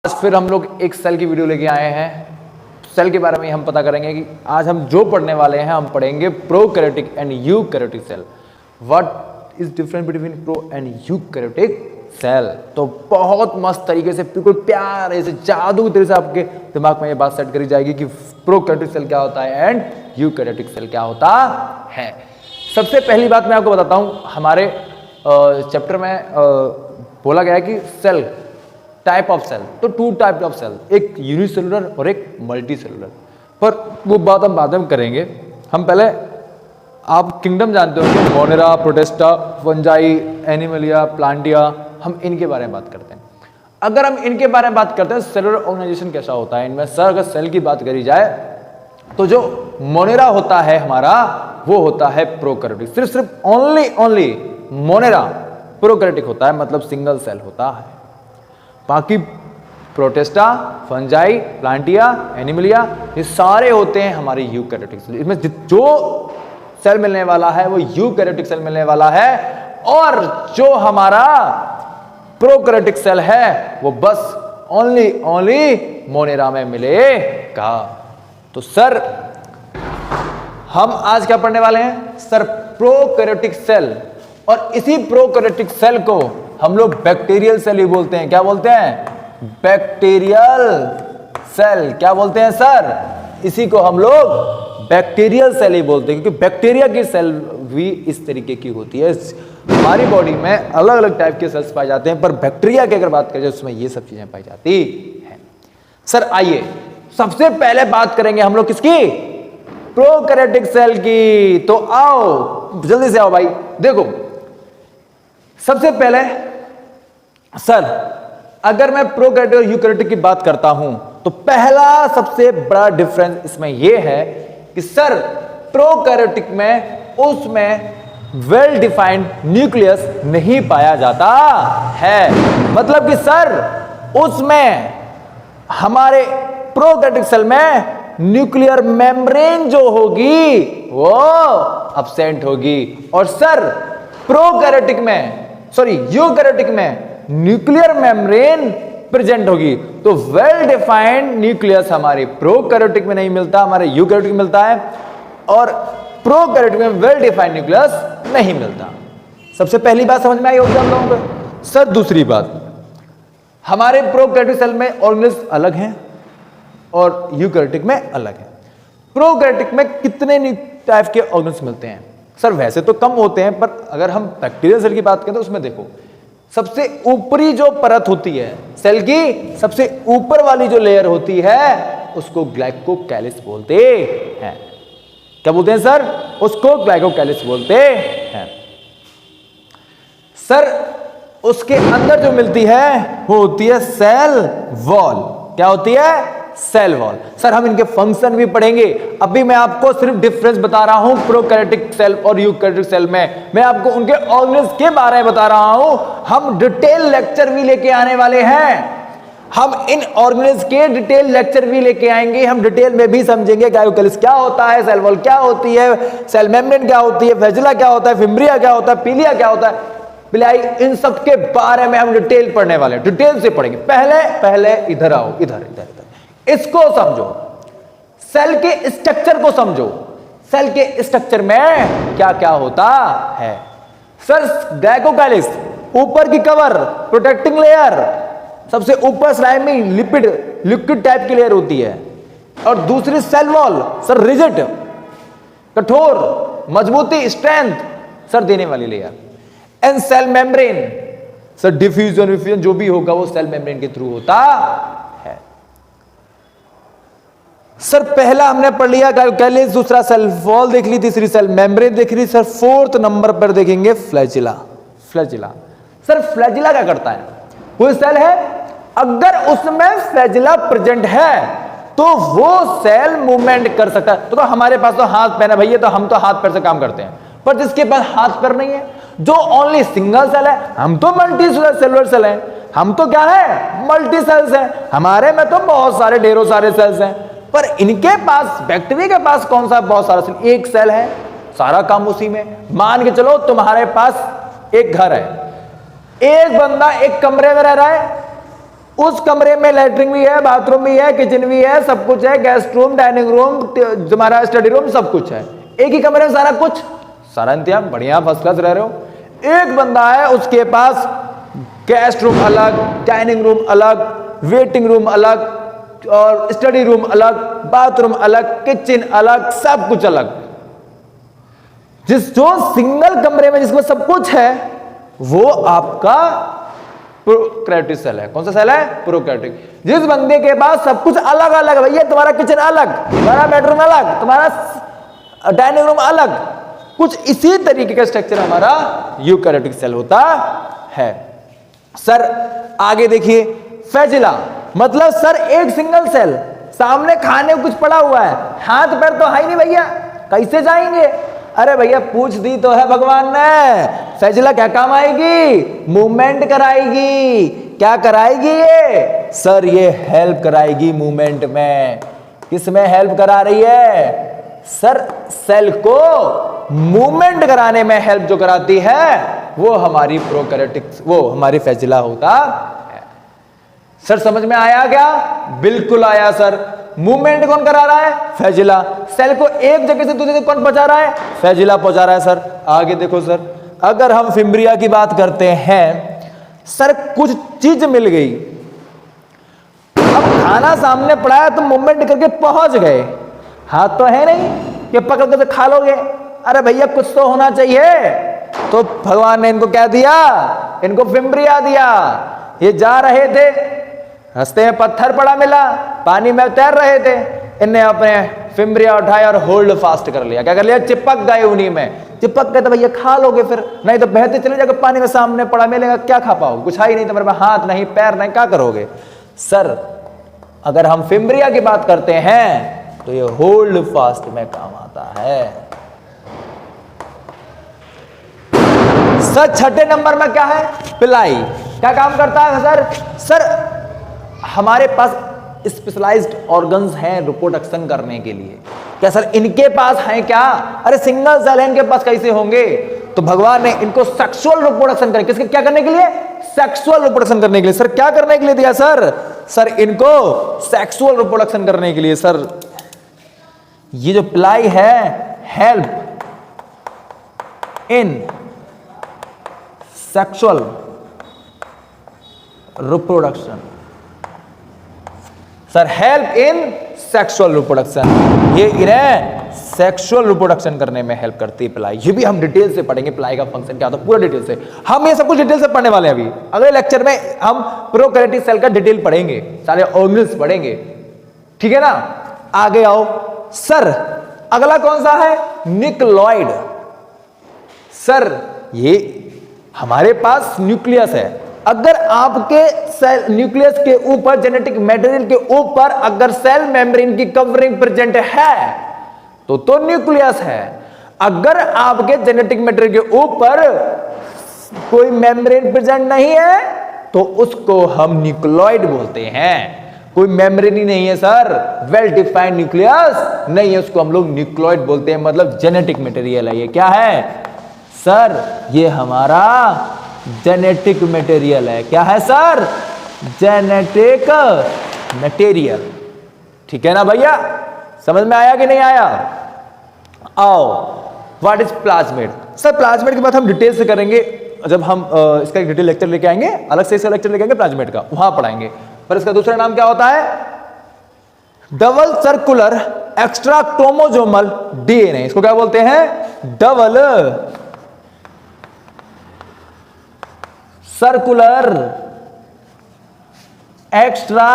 आज फिर हम लोग एक सेल की वीडियो लेके आए हैं। सेल के बारे में हम पता करेंगे कि आज हम जो पढ़ने वाले हैं, हम पढ़ेंगे prokaryotic and eukaryotic cell. What is difference between pro and eukaryotic cell. तो बहुत मस्त तरीके से, बिल्कुल प्यारे से, जादू की तरह से आपके दिमाग में ये बात सेट करी जाएगी कि प्रोकैरियोटिक सेल क्या होता है एंड यूकैरियोटिक सेल क्या होता है। सबसे पहली बात मैं आपको बताता हूं, हमारे चैप्टर में बोला गया है कि सेल टाइप ऑफ सेल, तो टू टाइप ऑफ सेल, एक यूनिसेलुलर और एक मल्टी सेलुलर, पर वो बात हम बाद में करेंगे। हम पहले, आप किंगडम जानते होंगे, मोनेरा, प्रोटिस्टा, फंजाई, एनिमलिया, प्लांटिया, हम इनके बारे में बात करते हैं। अगर हम इनके बारे में बात करते हैं सेलुलर ऑर्गेनाइजेशन कैसा होता है इनमें, सर अगर सेल की बात करी जाए तो जो मोनेरा होता है हमारा, वो होता है प्रोकैरियोटिक। सिर्फ ओनली मोनेरा प्रोकैरियोटिक होता है, मतलब सिंगल सेल होता है। बाकी प्रोटिस्टा, फंजाई, प्लांटिया, एनिमलिया, ये सारे होते हैं हमारे यूकैरियोटिक सेल। इसमें जो सेल मिलने वाला है वो यूकैरियोटिक सेल मिलने वाला है, और जो हमारा प्रोकैरियोटिक सेल है वो बस ओनली मोनेरा में मिलेगा। तो सर हम आज क्या पढ़ने वाले हैं सर, प्रोकैरियोटिक सेल, और इसी प्रोकैरियोटिक सेल को हम लोग बैक्टीरियल सेल ही बोलते हैं। क्या बोलते हैं? Bacterial cell. क्या बोलते हैं सर? इसी को हम लोग बैक्टीरियल सेल ही बोलते हैं, क्योंकि बैक्टीरिया की सेल भी इस तरीके की होती है। हमारी बॉडी में अलग अलग टाइप के सेल्स पाए जाते हैं, पर बैक्टीरिया की अगर बात करें उसमें ये सब चीजें पाई जाती हैं। सर आइए सबसे पहले बात करेंगे हम लोग किसकी? प्रोकैरियोटिक सेल की। तो आओ जल्दी से आओ भाई। देखो सबसे पहले सर, अगर मैं प्रोकैरियोटिक और यूकैरियोटिक की बात करता हूं तो पहला सबसे बड़ा डिफरेंस इसमें यह है कि सर प्रोकैरियोटिक में उसमें वेल डिफाइंड न्यूक्लियस नहीं पाया जाता है। मतलब कि सर उसमें, हमारे प्रोकैरियोटिक सेल में न्यूक्लियर मेम्ब्रेन जो होगी वो अब्सेंट होगी, और सर प्रोकैरियोटिक में, यूकैरियोटिक में न्यूक्लियर मेम्ब्रेन प्रेजेंट होगी। तो वेल डिफाइंड न्यूक्लियस हमारे प्रोकैरियोटिक में नहीं मिलता, हमारे यूकैरियोटिक में मिलता है, और प्रोकैरियोटिक में वेल डिफाइंड न्यूक्लियस नहीं मिलता। सबसे पहली बात समझ में आई होगी हम लोगों को। सर दूसरी बात, हमारे प्रोकैरियोटिक सेल में ऑर्गेनेल्स अलग हैं और यूकैरियोटिक में अलग है। प्रोकैरियोटिक में कितने टाइप के ऑर्गेनेल्स मिलते हैं सर? वैसे तो कम होते हैं, पर अगर हम बैक्टीरियल सेल की बात करें तो उसमें देखो, सबसे ऊपरी जो परत होती है सेल की, सबसे ऊपर वाली जो लेयर होती है उसको ग्लाइकोकैलिक्स बोलते हैं। क्या बोलते हैं सर? उसको ग्लाइकोकैलिक्स बोलते हैं। सर उसके अंदर जो मिलती है वो होती है सेल वॉल। क्या होती है? Cell wall. सर हम इनके फंक्शन भी पढ़ेंगे, अभी मैं आपको सिर्फ डिफरेंस बता रहा हूं प्रोकैरियोटिक सेल और यूकैरियोटिक सेल में। मैं आपको उनके ऑर्गेनेल्स के बारे में बता रहा हूं। हम डिटेल लेक्चर भी लेके आने वाले हैं, हम इन ऑर्गेनेल्स के डिटेल लेक्चर भी लेके आएंगे। हम डिटेल में भी समझेंगे ग्लाइकोकैलिक्स क्या होता है, सेल वॉल क्या होती है, सेल मेम्ब्रेन क्या होती है, फ्लैजिला क्या होता है, फिम्ब्रिया क्या होता है, पीलिया क्या होता है, पिलाई, इन सब के बारे में हम डिटेल पढ़ने वाले हैं, डिटेल से पढ़ेंगे। पहले इधर आओ, इधर इसको समझो, सेल के स्ट्रक्चर को समझो। सेल के स्ट्रक्चर में क्या क्या होता है सर? ग्लाइकोकैलिक्स, ऊपर की कवर, प्रोटेक्टिंग लेयर, सबसे ऊपर स्लाइमी लिपिड लिक्विड टाइप की लेयर होती है, और दूसरी सेल वॉल सर रिजिड, कठोर, मजबूती, स्ट्रेंथ सर देने वाली layer, and cell membrane sir diffusion विफ्यूजन जो भी होगा वो सेल मेम्ब्रेन के थ्रू होता है। सर पहला हमने पढ़ लिया ग्लाइकोकैलिक्स, दूसरा सेल वॉल देख ली, तीसरी सेल मेम्ब्रेन देख ली। सर फोर्थ नंबर पर देखेंगे फ्लैजिला। फ्लैजिला सर, फ्लैजिला क्या करता है? कोई सेल है, अगर उसमें फ्लैजिला प्रेजेंट है तो वो सेल मूवमेंट कर सकता है। तो हमारे पास तो हाथ पैर है भैया, तो हम तो हाथ पैर से काम करते हैं, पर जिसके पास हाथ पैर नहीं है, जो ओनली सिंगल सेल है, हम तो मल्टी सेलुलर सेल हैं, हम तो क्या है? मल्टी सेल्स हैं। हमारे में तो बहुत सारे ढेरों सारे सेल्स हैं, पर इनके पास, बैक्टीरिया के पास कौन सा बहुत सारा सेल? एक सेल है, सारा काम उसी में। मान के चलो तुम्हारे पास एक घर है, एक बंदा एक कमरे में रह रहा है, उस कमरे में लेटरिन भी है, बाथरूम भी है, किचन भी है, सब कुछ है, गेस्ट रूम, डाइनिंग रूम, हमारा स्टडी रूम, सब कुछ है। एक ही कमरे में सारा कुछ, सारा इंतजाम, बढ़िया फर्स्ट क्लास रह रहे हो। एक बंदा है उसके पास गेस्ट रूम अलग, डाइनिंग रूम अलग, वेटिंग रूम अलग और स्टडी रूम अलग, बाथरूम अलग, किचन अलग, सब कुछ अलग। जो सिंगल कमरे में जिसमें सब कुछ है वो आपका प्रोकैरियोटिक सेल है। कौन सा सेल है? प्रोकैरियोटिक। जिस बंदे के पास सब कुछ अलग अलग, भैया तुम्हारा किचन अलग, तुम्हारा बेडरूम अलग, तुम्हारा डाइनिंग रूम अलग, कुछ इसी तरीके का स्ट्रक्चर हमारा यूकैरियोटिक सेल होता है। सर आगे देखिए, फ्लैजिला मतलब सर एक सिंगल सेल, सामने खाने को कुछ पड़ा हुआ है, हाथ पैर तो है ही नहीं भैया, कैसे जाएंगे? अरे भैया पूछ दी तो है भगवान ने, फ्लैजिला क्या काम आएगी? मूवमेंट कराएगी। क्या कराएगी ये? सर ये हेल्प कराएगी मूवमेंट में। किसमें हेल्प करा रही है? सर सेल को मूवमेंट कराने में हेल्प जो कराती है वो हमारी प्रोकैरियोटिक, वो हमारी फ्लैजिला होता है। सर समझ में आया क्या? बिल्कुल आया सर। मूवमेंट कौन करा रहा है? फ्लैजिला। सेल को एक जगह से दूसरी जगह कौन पहुंचा रहा है? फ्लैजिला पहुंचा रहा है सर। आगे देखो सर, अगर हम फिम्ब्रिया की बात करते हैं, सर कुछ चीज मिल गई, अब खाना सामने पड़ा है तो मूवमेंट करके पहुंच गए, हाथ तो है नहीं कि पकड़ के खा लोगे। अरे भैया कुछ तो होना चाहिए, तो भगवान ने इनको क्या दिया? इनको फिम्ब्रिया दिया। ये जा रहे थे, रास्ते में पत्थर पड़ा मिला, पानी में तैर रहे थे, इनने अपने फिम्ब्रिया उठाया और होल्ड फास्ट कर लिया। क्या कर लिया? चिपक गए उन्हीं में। चिपक गए तो भैया खा लोगे फिर, नहीं तो बहते चले जाओगे, पानी में सामने पड़ा मिलेगा, क्या खा पाओगे? कुछ है ही नहीं तुम्हारे पास, हाथ नहीं, पैर नहीं, क्या करोगे? सर अगर हम फिम्ब्रिया की बात करते हैं तो ये होल्ड फास्ट में काम आता है। सर छठे नंबर में क्या है? पिलाई। क्या काम करता है सर? सर हमारे पास स्पेशलाइज्ड ऑर्गन्स हैं रिप्रोडक्शन करने के लिए। क्या सर इनके पास हैं क्या? अरे सिंगल सेल है, इनके पास कैसे होंगे? तो भगवान ने इनको सेक्सुअल रिप्रोडक्शन करने, किसके क्या करने के लिए? सेक्सुअल रिप्रोडक्शन करने के लिए। सर क्या करने के लिए दिया सर? सर इनको सेक्सुअल रिप्रोडक्शन करने के लिए। सर ये जो पिलाई है, help in sexual reproduction. Sir help in sexual reproduction, ये इन्हें सेक्सुअल रिप्रोडक्शन करने में हेल्प करती है पिलाई। ये भी हम डिटेल से पढ़ेंगे, पिलाई का फंक्शन क्या होता है पूरा डिटेल से। हम ये सब कुछ डिटेल से पढ़ने वाले हैं। अभी अगले लेक्चर में हम प्रोकैरियोटिक सेल का डिटेल पढ़ेंगे, सारे ऑर्गेनेल्स पढ़ेंगे, ठीक है ना? आगे आओ सर, अगला कौन सा है? न्यूक्लियोइड। सर ये हमारे पास न्यूक्लियस है, अगर आपके सेल न्यूक्लियस के ऊपर, जेनेटिक मटेरियल के ऊपर अगर सेल मेम्ब्रेन की कवरिंग प्रेजेंट है तो न्यूक्लियस है। अगर आपके जेनेटिक मटेरियल के ऊपर कोई मेम्ब्रेन प्रेजेंट नहीं है तो उसको हम न्यूक्लियोइड बोलते हैं। कोई मेम्ब्रेन ही नहीं है सर, वेल डिफाइंड न्यूक्लियस नहीं है, उसको हम लोग न्यूक्लियोइड बोलते हैं, मतलब जेनेटिक मटेरियल है। ये क्या है सर? ये हमारा जेनेटिक मटेरियल है। क्या है सर? Genetic material. ठीक है ना भैया? समझ में आया कि नहीं आया? आओ, what is plasmid? Sir plasmid की बात हम डिटेल से करेंगे जब हम इसका एक डिटेल लेक्चर लेके आएंगे, अलग से इसका लेक्चर लेके आएंगे प्लाज्मिड का, वहां पढ़ाएंगे। पर इसका दूसरा नाम क्या होता है? Double circular extra chromosomal DNA. इसको क्या बोलते हैं? डबल सर्कुलर एक्स्ट्रा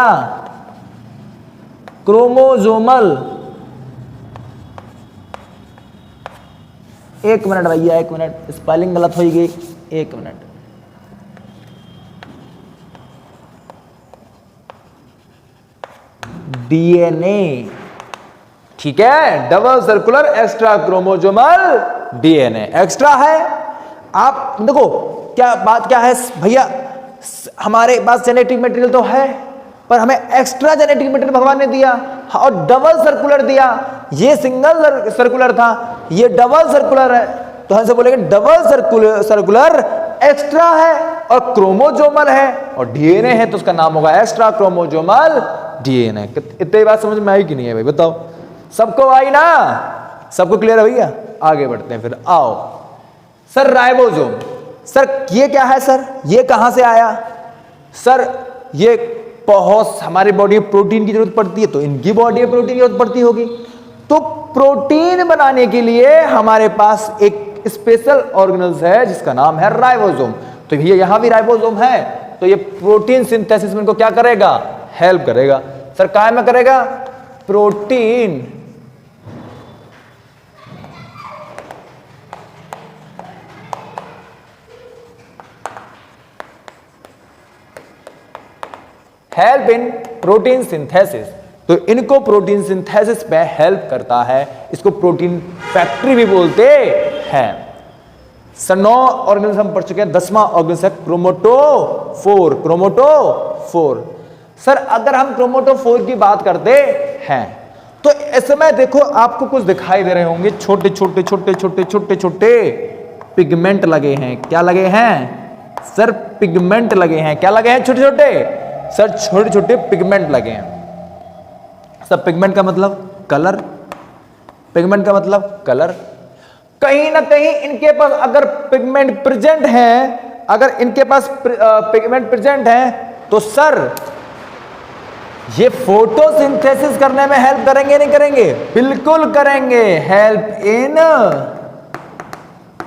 क्रोमोसोमल, एक मिनट भैया, एक मिनट, स्पेलिंग गलत हो गई, एक मिनट। डीएनए, ठीक है, double circular extra chromosomal DNA. Extra है, आप देखो क्या बात क्या है भैया, हमारे पास जेनेटिक मटेरियल तो है पर हमें एक्स्ट्रा जेनेटिक मटेरियल भगवान ने दिया और डबल सर्कुलर दिया। ये सिंगल सर्कुलर था, ये डबल सर्कुलर है, तो हमसे बोलेंगे डबल सर्कुलर एक्स्ट्रा है और क्रोमोजोमल है और डीएनए है तो उसका नाम होगा एक्स्ट्रा क्रोमोजोमल डीएनए। इतनी बात समझ में आई कि नहीं है भाई, बताओ? सबको आई ना? सबको क्लियर है भैया? आगे बढ़ते हैं फिर, आओ। सर राइबोसोम, सर ये क्या है सर? ये कहां से आया सर? ये बहुत हमारी बॉडी में प्रोटीन की जरूरत पड़ती है तो इनकी बॉडी में प्रोटीन की जरूरत पड़ती होगी। तो प्रोटीन बनाने के लिए हमारे पास एक स्पेशल ऑर्गेनल्स है जिसका नाम है राइबोसोम। तो ये यहां भी राइबोसोम है, तो ये प्रोटीन सिंथेसिस में इनको क्या करेगा? हेल्प करेगा। सर काय में करेगा? Protein help in protein synthesis. तो इनको प्रोटीन सिंथेसिस में हेल्प करता है, इसको प्रोटीन फैक्ट्री भी बोलते हैं। सर 9 ऑर्गेनल्स हम पढ़ चुके हैं, 10वां ऑर्गेनल है क्रोमेटोफोर। क्रोमेटोफोर सर अगर हम क्रोमेटोफोर की बात करते हैं तो इसमें देखो आपको कुछ दिखाई दे रहे होंगे, छोटे छोटे छोटे छोटे छोटे छोटे पिगमेंट लगे हैं। क्या लगे हैं सर? पिगमेंट लगे हैं। क्या लगे हैं? छोटे छोटे सर, छोटे छोटे पिगमेंट लगे हैं। सर पिगमेंट का मतलब कलर, पिगमेंट का मतलब कलर। कहीं ना कहीं इनके पास अगर पिगमेंट प्रेजेंट है, अगर इनके पास पिगमेंट प्रेजेंट है तो सर ये फोटोसिंथेसिस करने में हेल्प करेंगे नहीं करेंगे? बिल्कुल करेंगे। हेल्प इन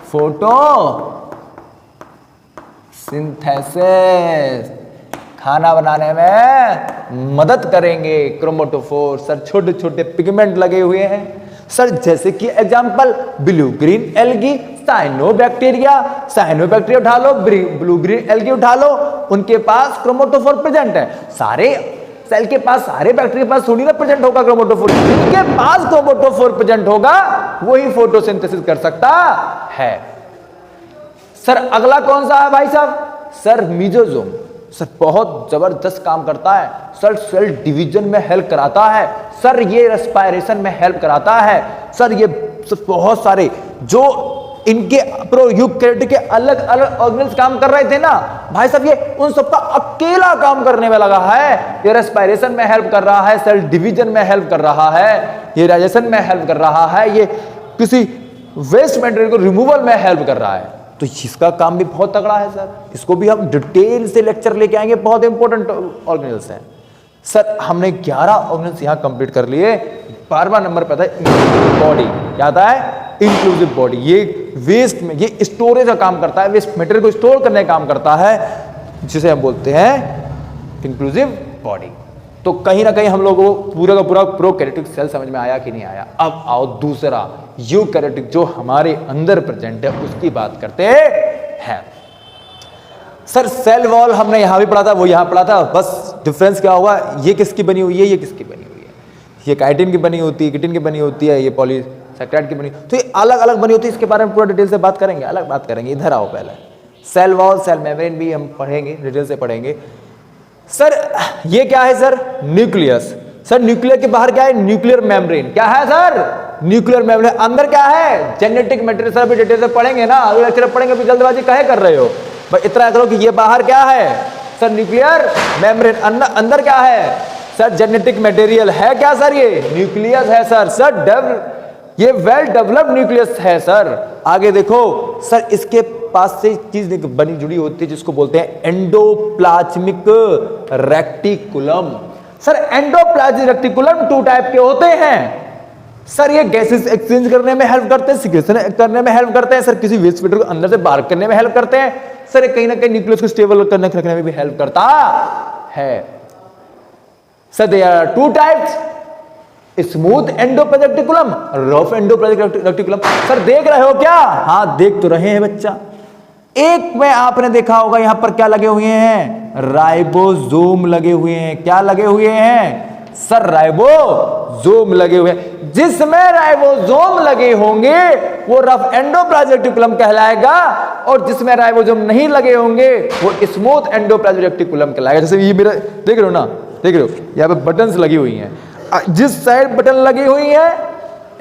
फोटो सिंथेसिस, खाना बनाने में मदद करेंगे क्रोमेटोफोर। सर छोटे छोटे पिगमेंट लगे हुए हैं सर, जैसे कि example blue green algae, cyanobacteria. Cyanobacteria उठा लो, ब्लू ग्रीन एल्गी उठा लो, उनके पास क्रोमेटोफोर प्रेजेंट है। सारे सेल के पास, सारे बैक्टीरिया के पास थोड़ी ना प्रेजेंट होगा क्रोमेटोफोर, जिनके पास क्रोमेटोफोर प्रेजेंट होगा वही फोटोसिंथेसिस कर सकता है। सर अगला कौन सा है भाई साहब? Sir mesosome. सर बहुत जबरदस्त काम करता है सर, सेल डिवीजन में हेल्प कराता है सर, ये रेस्पायरेशन में हेल्प कराता है सर। ये बहुत सारे जो इनके प्रोयूकैरियोट के अलग अलग ऑर्गेनल्स काम कर रहे थे ना भाई साहब, ये उन सबका अकेला काम करने में लगा है। ये रेस्पायरेशन में हेल्प कर रहा है, सेल डिवीजन में हेल्प कर रहा है, ये डाइजेशन में हेल्प कर रहा है, ये किसी वेस्ट मटेरियल को रिमूवल में हेल्प कर रहा है। तो इसका काम भी बहुत तगड़ा है सर, इसको भी हम डिटेल से लेक्चर लेके आएंगे, बहुत इंपॉर्टेंट ऑर्गेनल्स हैं सर। हमने 11 ऑर्गेनल्स यहां कंप्लीट कर लिए। 12वां नंबर पे आता है इंक्लूसिव बॉडी। क्या आता है? Inclusive body. ये वेस्ट में, ये स्टोरेज का काम करता है, वेस्ट मटेरियल को स्टोर करने का काम करता है, जिसे हम बोलते हैं इंक्लूसिव बॉडी। तो कहीं ना कहीं हम लोगों को पूरा का पूरा प्रोकैरियोटिक सेल समझ में आया कि नहीं आया? अब आओ दूसरा यूकैरियोटिक जो हमारे अंदर प्रेजेंट है उसकी बात करते हैं। सर सेल वॉल हमने यहां भी पढ़ा था, वो यहां पढ़ा था, बस डिफरेंस क्या हुआ? ये किसकी बनी हुई है, ये किसकी बनी हुई है? ये काइटिन की बनी होती है, किटिन की बनी होती है, ये पॉलीसैकेराइड की बनी, तो ये अलग अलग बनी होती है। इसके बारे में पूरा डिटेल से बात करेंगे, अलग बात करेंगे। इधर आओ, पहले सेल वॉल, सेल मेम्ब्रेन भी हम पढ़ेंगे, डिटेल से पढ़ेंगे। सर ये क्या है सर? न्यूक्लियस। सर न्यूक्लियर के बाहर क्या है? Nuclear membrane. क्या है सर? Nuclear membrane. अंदर क्या है? Genetic material. सर अभी डिटेल से पढ़ेंगे ना, अगले लेक्चर पढ़ेंगे, अभी जल्दबाजी काहे कर रहे हो भाई? इतना करो कि ये बाहर क्या है सर? Nuclear membrane. अंदर क्या है सर? जेनेटिक मटेरियल है। क्या सर? ये न्यूक्लियस है सर। सर ये वेल डेवलप्ड न्यूक्लियस है सर। आगे देखो सर, इसके पास से चीज बनी जुड़ी होती है जिसको बोलते हैं endoplasmic reticulum. Sir endoplasmic reticulum 2 type के होते हैं सर। ये गैसेस एक्सचेंज करने में हेल्प करते हैं, सिक्रेशन करने में हेल्प करते हैं सर, किसी वेस्ट मटेरियल को अंदर से बाहर करने में हेल्प करते हैं सर। ये कहीं ना कहीं न्यूक्लियस को स्टेबल करने रखने में भी हेल्प करता है sir. There are 2 types, smooth endoplasmic reticulum, rough endoplasmic reticulum. Sir देख रहे हो क्या? हाँ देख तो रहे हैं बच्चा। एक में आपने देखा होगा यहां पर क्या लगे हुए हैं? राइबोसोम लगे हुए हैं। क्या लगे हुए हैं सर? राइबोसोम लगे हुए हैं। जिसमें राइबोसोम लगे होंगे वो रफ एंडोप्लाज्मिक रेक्टिकुलम कहलाएगा, और जिसमें राइबोसोम नहीं लगे होंगे वो स्मूथ एंडोप्लाज्मिक रेक्टिकुलम कहलाएगा। जैसे ये मेरा देख रहे हो ना, देख रहे हो यहां पे बटन्स लगी हुई हैं, जिस साइड बटन लगी हुई है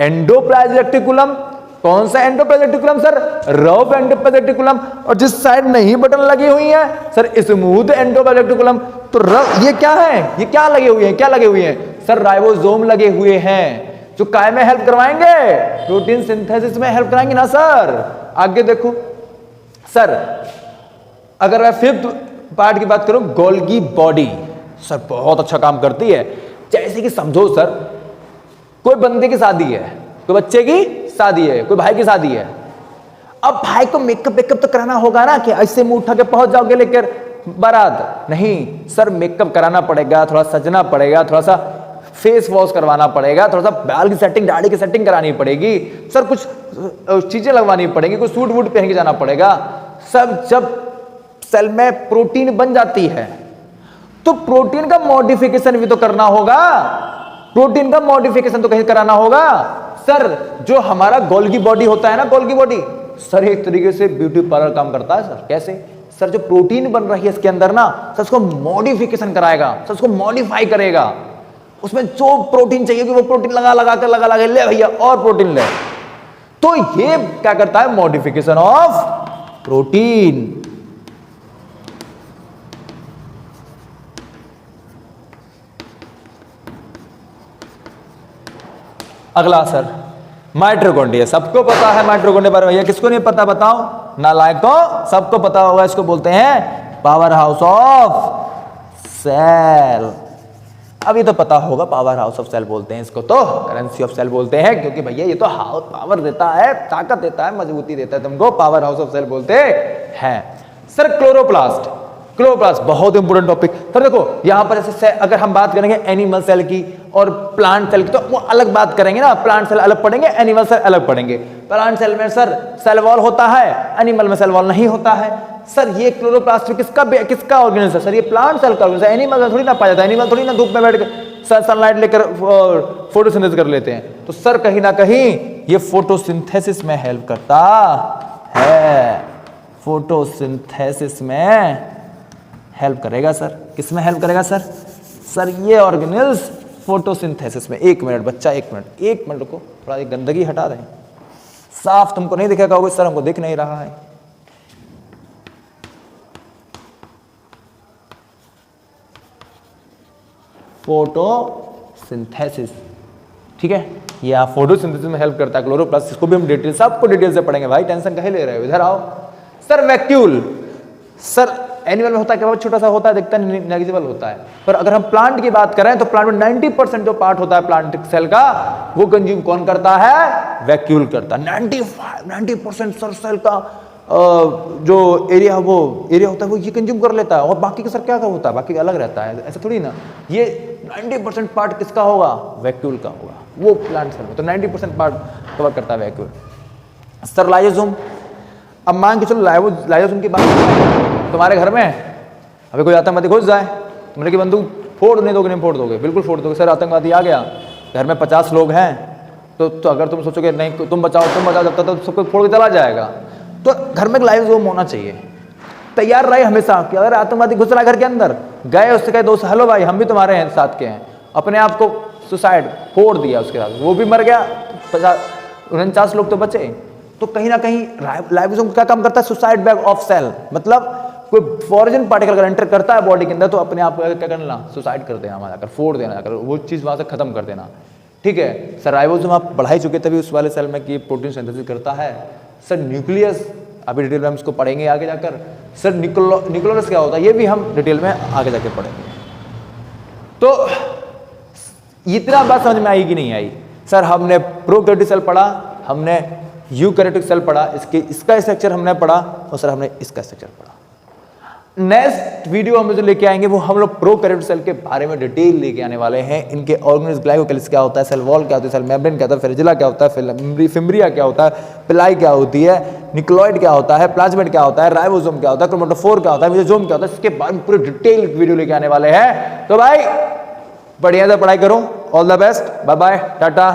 एंडोप्लाज्मिक रेक्टिकुलम, कौन सा endoplasmic reticulum sir? Rough endoplasmic reticulum. और जिस साइड नहीं बटन लगी हुई है सर स्मूथ एंडोप्लाज्मिक रेटिकुलम। तो ये क्या है? ये क्या लगे हुए हैं? क्या लगे हुए हैं सर? राइबोसोम लगे हुए हैं जो काय में हेल्प करवाएंगे? प्रोटीन सिंथेसिस में हेल्प कराएंगे ना सर। आगे देखो सर, अगर मैं फिफ्थ पार्ट की बात करूं, गोल्गी बॉडी सर बहुत अच्छा काम करती है। जैसे कि समझो सर, कोई बंदे की शादी है, कोई बच्चे की शादी है, कोई भाई की शादी है। अब भाई को मेकअप वेकअप तो कराना होगा ना, कि ऐसे मुंह उठा के पहुंच जाओगे लेकर बारात? नहीं सर, मेकअप कराना पड़ेगा, थोड़ा सजना पड़ेगा, थोड़ा सा फेस वॉश करवाना पड़ेगा, थोड़ा सा बाल की सेटिंग, दाढ़ी की सेटिंग करानी पड़ेगी सर, कुछ चीजें लगवानी पड़ेगी, कुछ सूट वूट पहन के जाना पड़ेगा सब। जब सेल में प्रोटीन बन जाती है तो प्रोटीन का मॉडिफिकेशन भी तो करना होगा, प्रोटीन का मॉडिफिकेशन तो कहीं कराना होगा सर। जो हमारा गोल्गी बॉडी होता है ना, गोल्गी बॉडी सर एक तरीके से ब्यूटी पार्लर काम करता है सर। कैसे सर? जो प्रोटीन बन रही है इसके अंदर ना सर, उसको मॉडिफिकेशन कराएगा सर, उसको मॉडिफाई करेगा। उसमें जो प्रोटीन चाहिए कि वो प्रोटीन लगा के ले भैया और प्रोटीन ले। तो ये क्या करता है? Modification of protein. अगला सर माइटोकॉन्ड्रिया। सबको पता है माइटोकॉन्ड्रिया बारे में, भैया किसको नहीं पता बताओ? नालायकों, सबको पता होगा। इसको बोलते हैं पावर हाउस ऑफ सेल। अब ये तो पता होगा, पावर हाउस ऑफ सेल बोलते हैं इसको, तो करेंसी ऑफ सेल बोलते हैं, क्योंकि भैया ये तो हाउस पावर देता है, ताकत देता है, मजबूती देता है तुमको, पावर हाउस ऑफ सेल बोलते हैं सर। क्लोरोप्लास्ट, क्लोरोप्लास्ट बहुत इंपोर्टेंट टॉपिक सर। देखो यहां पर जैसे अगर हम बात करेंगे एनिमल सेल की और प्लांट सेल की, तो वो अलग बात करेंगे ना। प्लांट सेल अलग पढ़ेंगे, एनिमल सेल अलग पढ़ेंगे। प्लांट सेल में सर सेल वॉल होता है, एनिमल में सेल वॉल नहीं होता है सर। ये क्लोरोप्लास्ट किसका ऑर्गेनिज्म है सर? ये प्लांट सेल का ऑर्गेनिज्म है। एनिमल में थोड़ी ना पाया जाता है, एनिमल थोड़ी ना धूप में बैठ कर सनलाइट लेकर फोटोसिंथेसिस कर लेते हैं। तो सर कहीं ना कहीं ये फोटोसिंथेसिस में हेल्प करता है, फोटोसिंथेसिस में हेल्प करेगा सर। किस में हेल्प करेगा सर? सर ये ऑर्गेनेल्स फोटोसिंथेसिस में। 1 मिनट बच्चा, 1 मिनट रुको, थोड़ा ये गंदगी हटा दें। साफ तुमको नहीं दिखेगा, होगा सर हमको दिख नहीं रहा है। फोटोसिंथेसिस, ठीक है, ये आप फोटोसिंथेसिस में हेल्प करता है क्लोरोप्लास्ट। इसको भी हम डिटेल, सबको डिटेल से पढ़ेंगे भाई, टेंशन कहीं ले रहे हो? इधर आओ सर। वैक्यूल सर एनिमल में होता है, बहुत छोटा सा होता है, दिखता है, नेग्लिजिबल होता है। पर अगर हम प्लांट की बात करें तो प्लांट में 90% जो पार्ट होता है प्लांट सेल का, वो कंज्यूम कौन करता है? वैक्यूल करता है। 90% सर सेल का जो एरिया होता है वो ये कंज्यूम कर लेता है, और बाकी का सर क्या होता है? बाकी अलग रहता है, ऐसा थोड़ी ना। ये 90% पार्ट किसका होगा? वैक्यूल का होगा, वो प्लांट सेल में। तो 90% पार्ट कवर करता है वैक्यूल। सर लाइसोसोम, अब मान के चलो लाइसोसोम की बात तुम्हारे घर में अभी कोई आतंकवादी घुस जाए, तुमने की बंदूक फोड़ नहीं दोगे? नहीं फोड़ दोगे, बिल्कुल फोड़ दोगे सर। आतंकवादी आ गया, घर में 50 लोग हैं, तो अगर तुम सोचोगे नहीं तुम बचाओ जब तक, तो सबको फोड़ के चला जाएगा। तो घर में एक लाइसोसोम होना चाहिए, तैयार रहे हमेशा कि अगर आतंकवादी घुस रहा है घर के अंदर, गए उससे कहे दोस्त हेलो भाई हम भी तुम्हारे हैं, साथ के हैं, अपने आप को सुसाइड फोड़ दिया उसके साथ, वो भी मर गया, 49 लोग तो बचे। तो कहीं ना कहीं लाइसोसोम क्या काम करता है? Suicide bag of cell. मतलब कोई फॉरेन पार्टिकल अगर एंटर करता है बॉडी के अंदर, तो अपने आप को क्या करना? सुसाइड कर देना, जाकर फोड़ देना, जाकर वो चीज वहां से खत्म कर देना। ठीक है सर, राइबोसोम आप बढ़ा ही चुके तभी उस वाले सेल में कि प्रोटीन सिंथेसिस करता है। सर न्यूक्लियस अभी डिटेल में हम इसको पढ़ेंगे आगे जाकर। सर न्यूक्लियस क्या होता है ये भी हम डिटेल में आगे जाके पढ़ेंगे। तो इतना बात समझ में आई कि नहीं आई? सर हमने प्रोकैरियोटिक सेल पढ़ा, हमने यूकैरियोटिक सेल पढ़ा, इसका स्ट्रक्चर हमने पढ़ा, और सर हमने इसका स्ट्रक्चर पढ़ा। नेक्स्ट वीडियो हम जो लेके आएंगे वो हम लोग प्रोकैरियोटिक सेल के बारे में डिटेल लेके आने वाले हैं। इनके ऑर्गेनेल्स, ग्लाइकोकैलिक्स क्या होता है, सेल वॉल क्या होती है, सेल मेम्ब्रेन क्या होता है, फ्लैजेला क्या होता है, फिम्ब्रिया क्या होता है, पिलाई क्या होती है, न्यूक्लियोइड क्या होता है, प्लाज्मिड क्या होता है, राइबोसोम क्या होता है, क्रोमैटोफोर क्या होता है, मेसोसोम क्या होता है, इसके बारे में पूरे डिटेल वीडियो लेके आने वाले हैं। तो भाई बढ़िया से पढ़ाई करो। All the best, bye bye, Tata.